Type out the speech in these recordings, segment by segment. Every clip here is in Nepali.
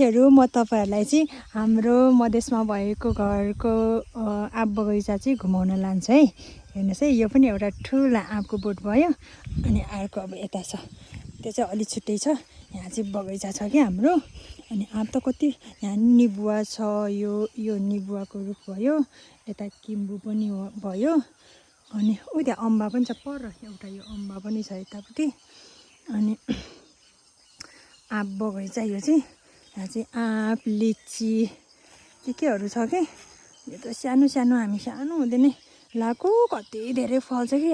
म तपाईहरुलाई चाहिँ हाम्रो मधेसमा भएको घरको आँप बगैँचा चाहिँ घुमाउन लान्छ है। हेर्नुस् है, यो पनि एउटा ठुलो आँपको बोट भयो। अनि अर्को अब यता छ, त्यो चाहिँ अलि छुट्टै छ। यहाँ चाहिँ बगैँचा छ कि हाम्रो। अनि आँप त कति, यहाँ निबुवा छ, यो निबुवाको रुख भयो। यता किम्बु पनि भयो। अनि त्यहाँ अम्बा पनि छ पर, एउटा यो अम्बा पनि छ यतापट्टि। अनि आँप बगैँचा यो चाहिँ, यहाँ चाहिँ आँप, लिची केहरू छ कि। यो त सानो सानो, हामी सानो हुँदै नै लाएको कति धेरै फल्छ कि।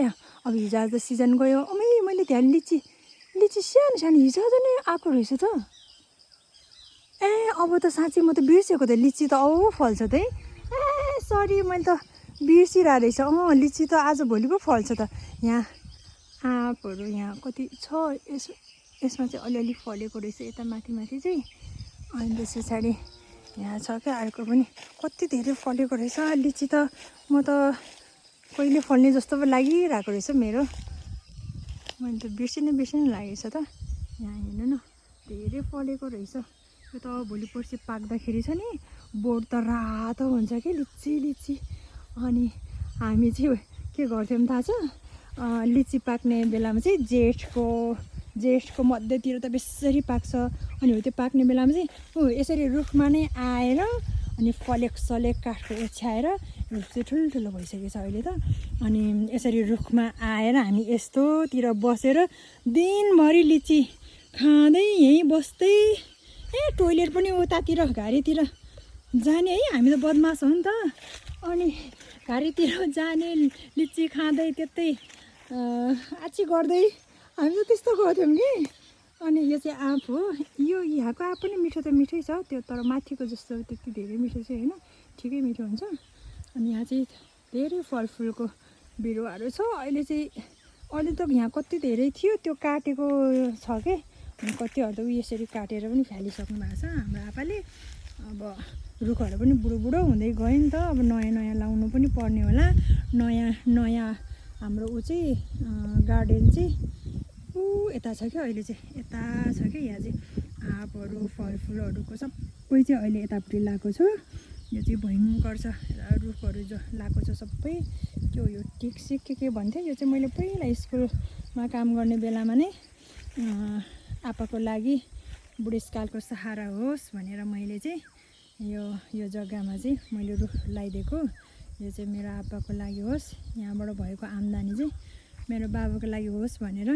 अब हिजो आज सिजन गयो। मैले त्यहाँ लिची सानो सानो हिजो आज नै आएको रहेछ त। अब त साँच्चै म त बिर्सेको त, लिची त फल्छ त है। सरी, मैले त बिर्सिरहेको रहेछ। लिची त आज भोलि पो फल्छ त। यहाँ आँपहरू यहाँ कति छ, यसमा चाहिँ अलिअलि फलेको रहेछ यता माथि चाहिँ। अनि त्यस पछाडि यहाँ छ क्या अर्को पनि, कति धेरै फलेको रहेछ लिची त। म त कहिले फल्ने जस्तो पो लागिरहेको रहेछ मेरो। मैले त बिर्सिनै लागेछ त। यहाँ हेर्नु न, धेरै फलेको रहेछ। यो त भोलि पर्सि पाक्दाखेरि छ नि, बोट त रातो हुन्छ कि लिची। अनि हामी चाहिँ के गर्थ्यौँ थाहा छ, लिची पाक्ने बेलामा चाहिँ जेठको मध्यतिर त बेसरी पाक्छ। अनि हो त्यो पाक्ने बेलामा चाहिँ यसरी रुखमा नै आएर अनि फलेक काठको ओछ्याएर, रुख चाहिँ ठुल्ठुलो भइसकेको छ अहिले त। अनि यसरी रुखमा आएर हामी यस्तोतिर बसेर दिनभरि लिची खाँदै यहीँ बस्दै, टोइलेट पनि उतातिर घारीतिर जाने है। हामी त बदमास हो नि त। अनि घारीतिर जाने, लिची खाँदै त्यतै आची गर्दै हामी त त्यस्तो गर्थ्यौँ कि। अनि यो चाहिँ आँप हो। यो यहाँको आँप पनि मिठो त मिठै छ, त्यो तर माथिको जस्तो त्यति धेरै मिठो चाहिँ होइन, ठिकै मिठो हुन्छ। अनि यहाँ चाहिँ धेरै फलफुलको बिरुवाहरू छ। अहिले त यहाँ कति धेरै थियो, त्यो काटेको छ कि। अनि कतिहरू त यसरी काटेर पनि फालिसक्नु भएको छ हाम्रो आपाले। अब रुखहरू पनि बुढो हुँदै गयो नि त। अब नयाँ लाउनु पनि पर्ने होला। नयाँ हाम्रो चाहिँ गार्डन चाहिँ यता छ क्या। अहिले चाहिँ यता छ कि। यहाँ चाहिँ आँपहरू, फलफुलहरूको सबै चाहिँ अहिले यतापट्टि लगाएको छु। यो चाहिँ भयङ्कर छ, रुखहरू जो लगाएको छ सबै। त्यो यो टिकसिक के भन्थ्यो, यो चाहिँ मैले पहिला स्कुलमा काम गर्ने बेलामा नै आपाको लागि बुढेसकालको सहारा होस् भनेर मैले चाहिँ यो जग्गामा चाहिँ मैले रुख लगाइदिएको। यो चाहिँ मेरो आपाको लागि होस्, यहाँबाट भएको आम्दानी चाहिँ मेरो बाबाको लागि होस् भनेर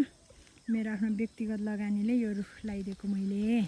मेरो आफ्नो व्यक्तिगत लगानीले यो रुख लगाइदिएको मैले।